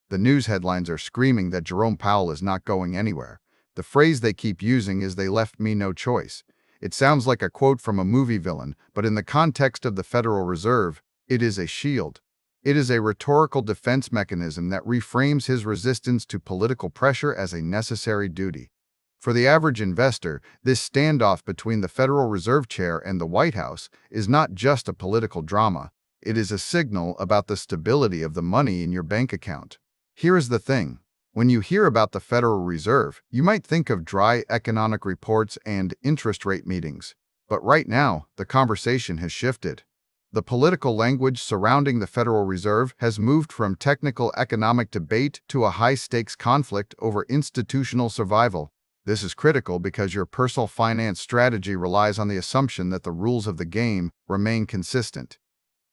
The news headlines are screaming that Jerome Powell is not going anywhere. The phrase they keep using is "they left me no choice." It sounds like a quote from a movie villain, but in the context of the Federal Reserve, it is a shield. It is a rhetorical defense mechanism that reframes his resistance to political pressure as a necessary duty. For the average investor, this standoff between the Federal Reserve Chair and the White House is not just a political drama. It is a signal about the stability of the money in your bank account. Here is the thing. When you hear about the Federal Reserve, you might think of dry economic reports and interest rate meetings. But right now, the conversation has shifted. The political language surrounding the Federal Reserve has moved from technical economic debate to a high-stakes conflict over institutional survival. This is critical because your personal finance strategy relies on the assumption that the rules of the game remain consistent.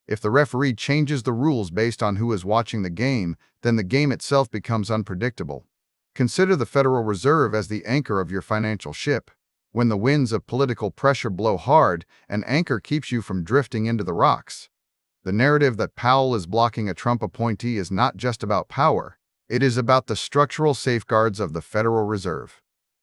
If the referee changes the rules based on who is watching the game, then the game itself becomes unpredictable. Consider the Federal Reserve as the anchor of your financial ship. When the winds of political pressure blow hard, an anchor keeps you from drifting into the rocks. The narrative that Powell is blocking a Trump appointee is not just about power. It is about the structural safeguards of the Federal Reserve.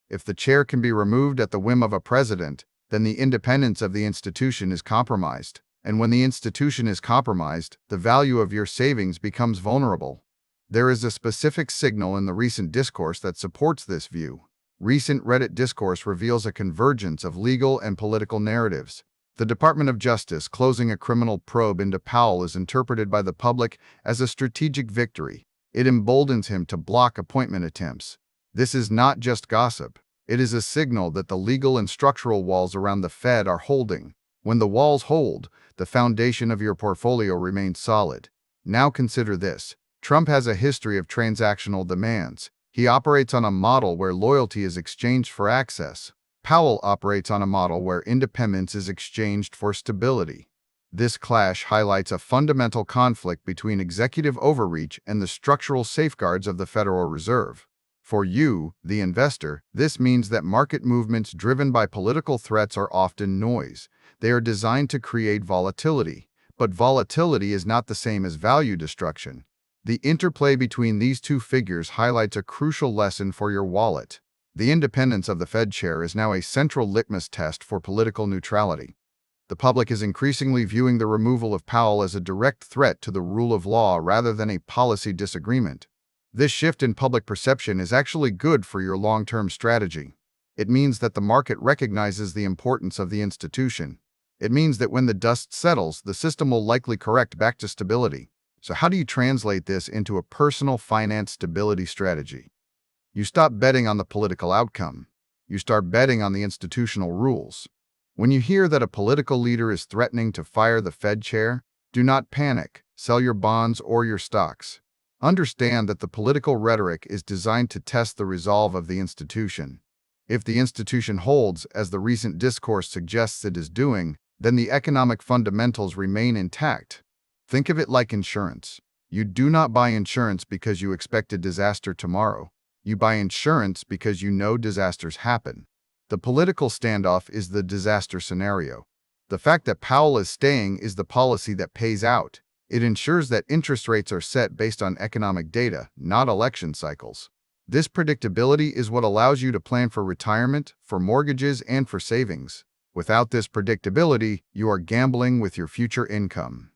If the chair can be removed at the whim of a president, then the independence of the institution is compromised. And when the institution is compromised, the value of your savings becomes vulnerable. There is a specific signal in the recent discourse that supports this view. Recent Reddit discourse reveals a convergence of legal and political narratives. The Department of Justice closing a criminal probe into Powell is interpreted by the public as a strategic victory. It emboldens him to block appointment attempts. This is not just gossip. It is a signal that the legal and structural walls around the Fed are holding. When the walls hold, the foundation of your portfolio remains solid. Now consider this. Trump has a history of transactional demands. He operates on a model where loyalty is exchanged for access. Powell operates on a model where independence is exchanged for stability. This clash highlights a fundamental conflict between executive overreach and the structural safeguards of the Federal Reserve. For you, the investor, this means that market movements driven by political threats are often noise. They are designed to create volatility, but volatility is not the same as value destruction. The interplay between these two figures highlights a crucial lesson for your wallet. The independence of the Fed chair is now a central litmus test for political neutrality. The public is increasingly viewing the removal of Powell as a direct threat to the rule of law rather than a policy disagreement. This shift in public perception is actually good for your long-term strategy. It means that the market recognizes the importance of the institution. It means that when the dust settles, the system will likely correct back to stability. So how do you translate this into a personal finance stability strategy? You stop betting on the political outcome. You start betting on the institutional rules. When you hear that a political leader is threatening to fire the Fed chair, do not panic. Sell your bonds or your stocks. Understand that the political rhetoric is designed to test the resolve of the institution. If the institution holds, as the recent discourse suggests it is doing, then the economic fundamentals remain intact. Think of it like insurance. You do not buy insurance because you expect a disaster tomorrow. You buy insurance because you know disasters happen. The political standoff is the disaster scenario. The fact that Powell is staying is the policy that pays out. It ensures that interest rates are set based on economic data, not election cycles. This predictability is what allows you to plan for retirement, for mortgages, and for savings. Without this predictability, you are gambling with your future income.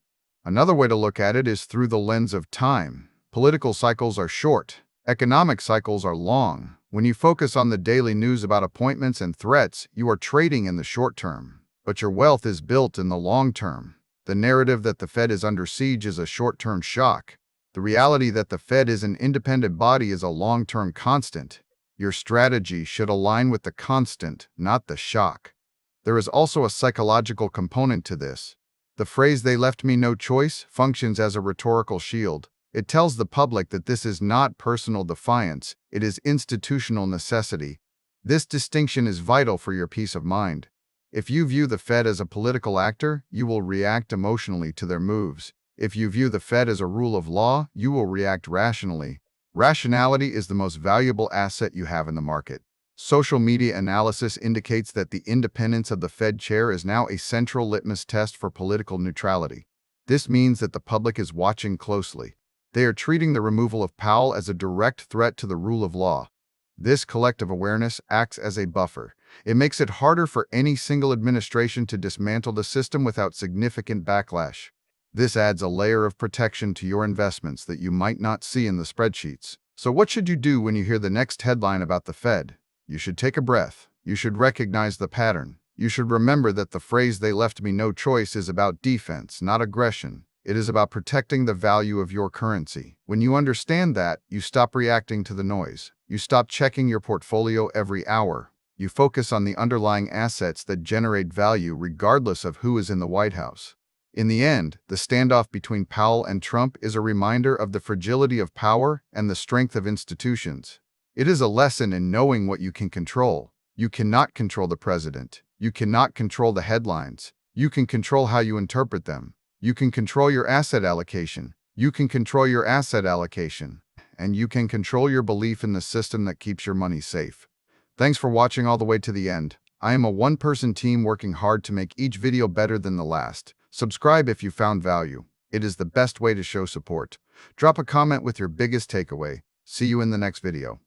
Another way to look at it is through the lens of time. Political cycles are short. Economic cycles are long. When you focus on the daily news about appointments and threats, you are trading in the short term. But your wealth is built in the long term. The narrative that the Fed is under siege is a short-term shock. The reality that the Fed is an independent body is a long-term constant. Your strategy should align with the constant, not the shock. There is also a psychological component to this. The phrase "they left me no choice" functions as a rhetorical shield. It tells the public that this is not personal defiance, it is institutional necessity. This distinction is vital for your peace of mind. If you view the Fed as a political actor, you will react emotionally to their moves. If you view the Fed as a rule of law, you will react rationally. Rationality is the most valuable asset you have in the market. Social media analysis indicates that the independence of the Fed chair is now a central litmus test for political neutrality. This means that the public is watching closely. They are treating the removal of Powell as a direct threat to the rule of law. This collective awareness acts as a buffer. It makes it harder for any single administration to dismantle the system without significant backlash. This adds a layer of protection to your investments that you might not see in the spreadsheets. So what should you do when you hear the next headline about the Fed? You should take a breath. You should recognize the pattern. You should remember that the phrase "they left me no choice" is about defense, not aggression. It is about protecting the value of your currency. When you understand that, you stop reacting to the noise. You stop checking your portfolio every hour. You focus on the underlying assets that generate value regardless of who is in the White House. In the end, the standoff between Powell and Trump is a reminder of the fragility of power and the strength of institutions. It is a lesson in knowing what you can control. You cannot control the president. You cannot control the headlines. You can control how you interpret them. You can control your asset allocation. You can control your asset allocation. And you can control your belief in the system that keeps your money safe. Thanks for watching all the way to the end. I am a one-person team working hard to make each video better than the last. Subscribe if you found value. It is the best way to show support. Drop a comment with your biggest takeaway. See you in the next video.